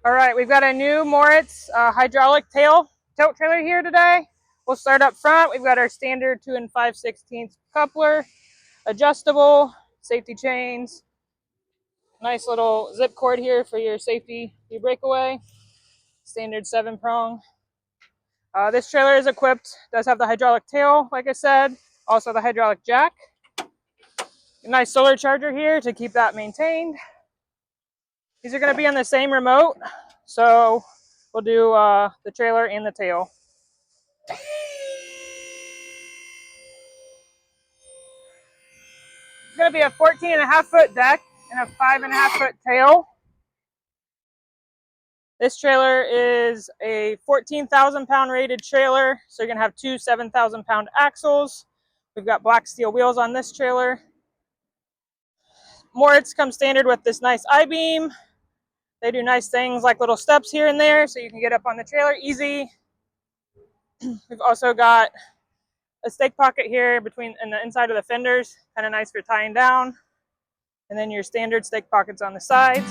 All right, we've got a new Moritz hydraulic tilt trailer here today. We'll start up front. We've got our standard 2 5/16 coupler, adjustable, safety chains, nice little zip cord here for your safety, your breakaway, standard 7-prong. This trailer is equipped, does have the hydraulic tail, like I said, also the hydraulic jack. A nice solar charger here to keep that maintained. These are going to be on the same remote, so we'll do the trailer and the tail. It's going to be a 14.5-foot deck and a 5.5-foot tail. This trailer is a 14,000-pound rated trailer, so you're going to have two 7,000-pound axles. We've got black steel wheels on this trailer. Moritz comes standard with this nice I-beam. They do nice things like little steps here and there, so you can get up on the trailer easy. We've also got a stake pocket here in the inside of the fenders, kind of nice for tying down. And then your standard stake pockets on the sides.